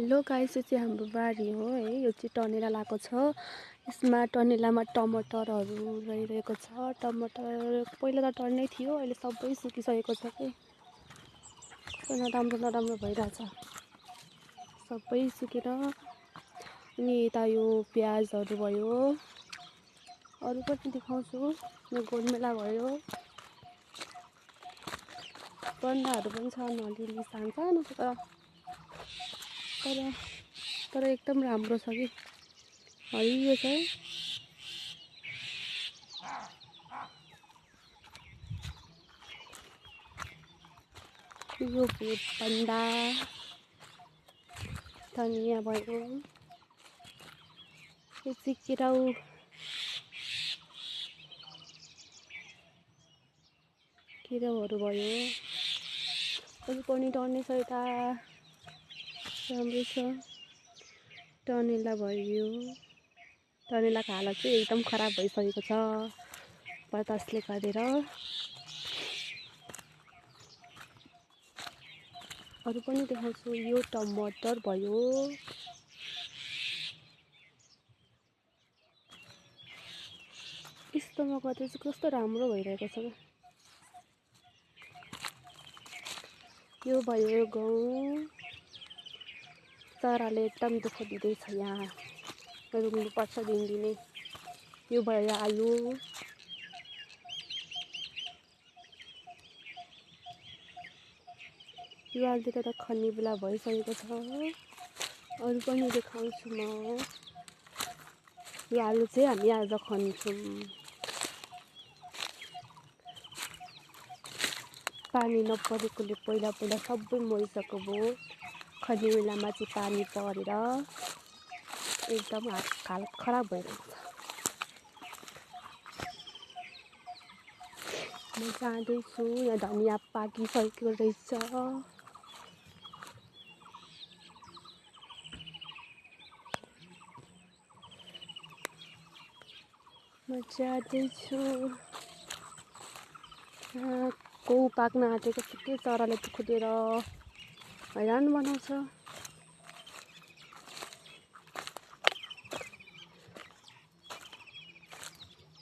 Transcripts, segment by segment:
Hello guys, यो चाहिँ हाम्रो बारी हो है। यो चाहिँ टनेला लगाएको छ। यसमा टनेलामा टमाटरहरू रहिरहेको छ। टमाटर पहिला त टर्नै थियो, अहिले सबै सुकिसकेको छ कि नराम्रो नराम्रो भइरहेछ, सबै सुकेर। अनि यता यो प्याजहरू भयो, अरू पनि देखाउँछु। यो गोलमेला भयो, गन्डाहरू पनि छ अलिअलि सानो सानो, तर एकदम राम्रो छ कि हरियो छ। यो भुटभन्डा, धनियाँ भयो, यो चाहिँ केराउहरू भयो। अझै पनि टर्नै छ, यता राम्रै छ। टनेला भयो, टनेलाको हालत चाहिँ एकदम खराब भइसकेको छ बतासले गरेर। अरू पनि देखाउँछु। यो टमाटर भयो, यस्तोमा गर्दा चाहिँ कस्तो राम्रो भइरहेको छ। यो भयो गहुँ, चराले एकदम दुःख दिँदैछ, यहाँ रुङ्नुपर्छ दिनदिनै। यो भयो आलु, यो आलुतिर त खन्ने बेला भइसकेको छ। अरू पनि देखाउँछु म। यो आलु चाहिँ हामी आज खन्छौँ। पानी नपरेकोले पहिला सबै मरिसकेको भयो। खन्ने बेलामा चाहिँ पानी परेर एकदम हालत खराब भइरहेको छ। म जाँदैछु, यहाँ धनियाँ पाकिसकेको रहेछ। म जाँदैछु। गहुँ पाक्न आँटेको छ कि चराले दुःख दिएर हैरान बनाउँछ।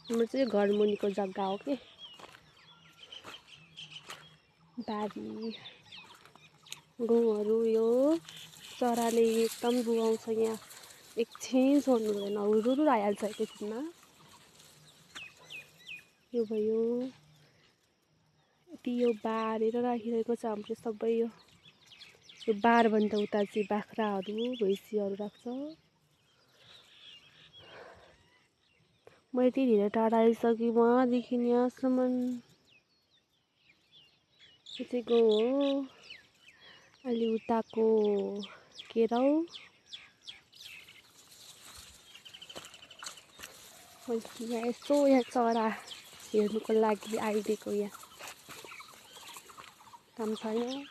हाम्रो चाहिँ घर मुनिको जग्गा हो कि बारी। गहुँहरू यो चराले एकदम रुवाउँछ, यहाँ एकछिन छोड्नु हुँदैन, हुरुरु आइहाल्छ एकैछिनमा। यो भयो, यति यो बारेर राखिरहेको छ हाम्रो सबै। यो बारभन्दा उता चाहिँ बाख्राहरू भैँसीहरू राख्छ। म यति धेरै टाढा आइसकेँ, वहाँदेखि यहाँसम्म। यो चाहिँ गहुँ हो, अलि उताको केराउ। यहाँ यसो यहाँ चरा हेर्नुको लागि आइदिएको, यहाँ काम छैन।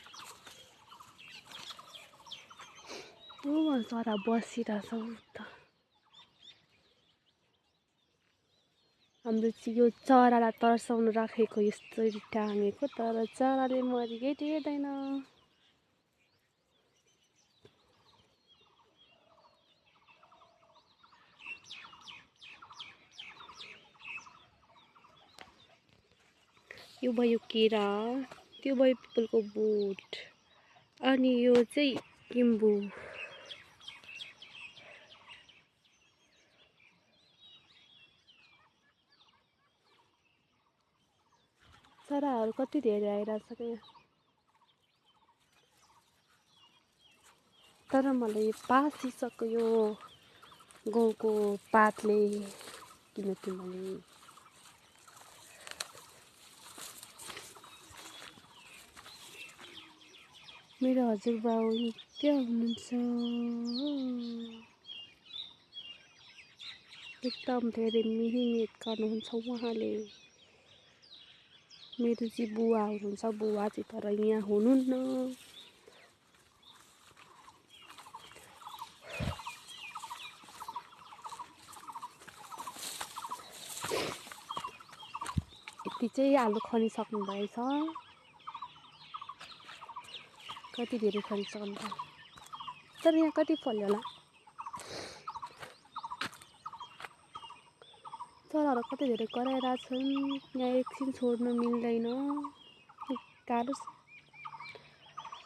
चरा बसिरहेछ उता। हाम्रो चाहिँ यो चरालाई तर्साउनु राखेको यस्तरी टाँगेको, तर चराले मरिकै टेर्दैन। यो भयो केरा, त्यो भयो पिपलको बोट, अनि यो चाहिँ किम्बु। चराहरू कति धेरै आइरहेछ क्या, तर मलाई पासिसक्यो यो गहुँको पातले, किनकि मैले मेरो हजुरबाउ त्यहाँ हुनुहुन्छ, एकदम धेरै मिहिनेत गर्नुहुन्छ उहाँले। मेरो चाहिँ बुवा हुनुहुन्छ, बुवा चाहिँ तर यहाँ हुनुहुन्न। यति चाहिँ आलु खनिसक्नु भएछ, कति धेरै खनिसक्नु भयो। तर यहाँ कति फल्यो होला चराहरू कति धेरै कराइरहेछन् यहाँ एकछिन छोड्न मिल्दैन गाह्रो छ